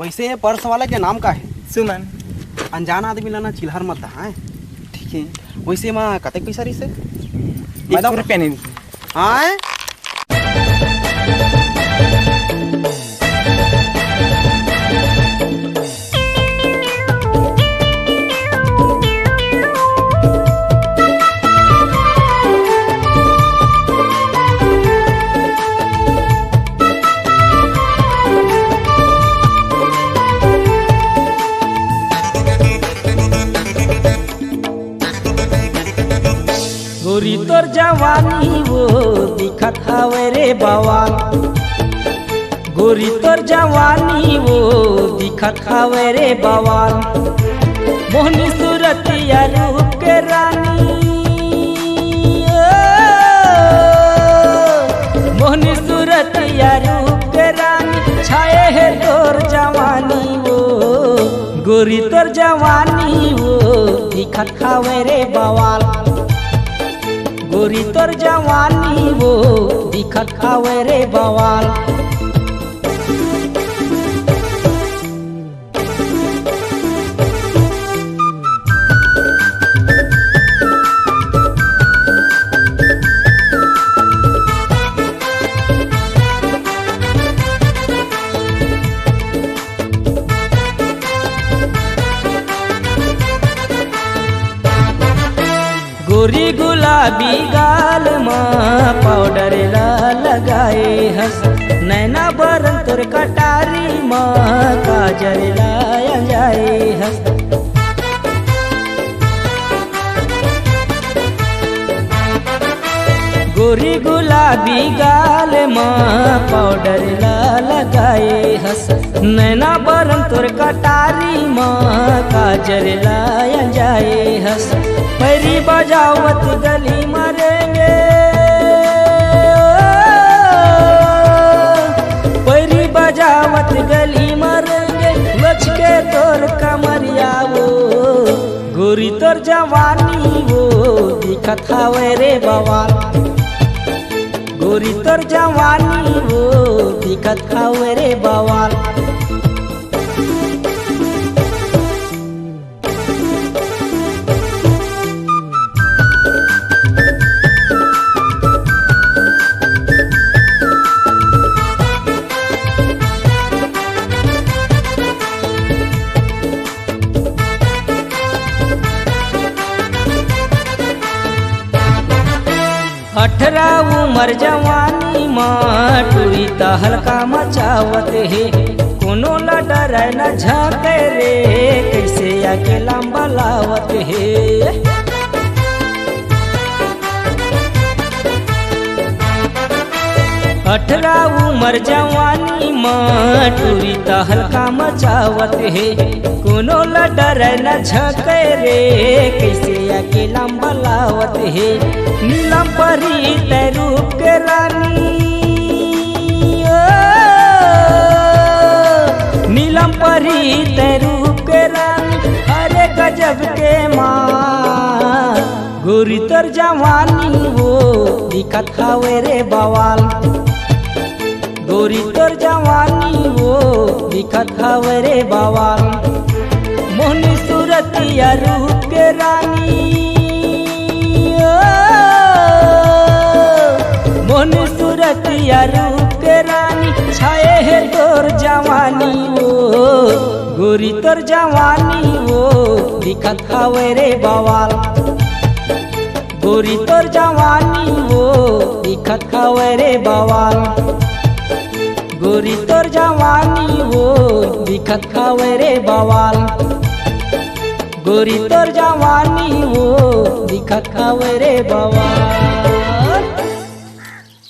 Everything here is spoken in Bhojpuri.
वैसे पर्स वाला के नाम का है? सुमन। अनजान आदमी लाना चिल्हर मत हाँ। ठीक है। वैसे माँ कतक पैसा रही से? 100 रुपया नहीं। हाँ गोरी तोर जवानी वो दिखत हवे रे बवाल। गोरी तोर जवानी वो दिखत हवे रे बवाल। मोहनी सूरतिया रूप के रानी, मोहनी सूरतिया रूप के रानी छाए है तोर जवानी वो। गोरी तोर जवानी वो दिखत हवे रे बवाल। गोरी तोर जवानी वो दिखत हवे रे बवाल। गोरी गुलाबी गाल माँ पाउडर ला लगाए हस। नैना बरन तोर कटारी माँ काजर लाया जाए हस। गोरी गुलाबी गाल माँ पाउडर ला लगाए हस। नैना बरन तोर कटारी माँ काजर लाया जाए हस। पैरी बजावत गली मरेंगे, पैरी बजावत गली मरेंगे लच के तोर कमरिया वो। गोरी तोर जवानी वो दिखत हवे रे बवाल। गोरी तोर जवानी वो दिखत हवे रे बवाल। अठरा उमर जवानी माँ टूरी त हल्का मचावत है। कोनो ला डर न झाके रे कैसे आके लंबा लावत है। अठरा उमर जवानी माँ टूरी त हल्का मचावत है। कोनो ला डर न झके रे कैसे आके लंबा लावत है। नीलम परी रूप के रानी, नीलम परी रूप के रानी अरे गजब के माँ। गोरी तोर जवानी वो दिखत हवे रे बवाल। गोरी तोर जवानी वो दिखत हवे रे बवाल। मोहनी सूरतिया रूप के रानी, मोहनी सूरतिया रूप के रानी छाए है तोर जवानी वो। गोरी तोर जवानी वो दिखत हवे रे बवाल। गोरी तोर जवानी वो दिखत हवे रे बवाल। गोरी तोर जवानी वो दिखत हवे रे बवाल। गोरी तोर जवानी वो दिखत हवे रे बवाल।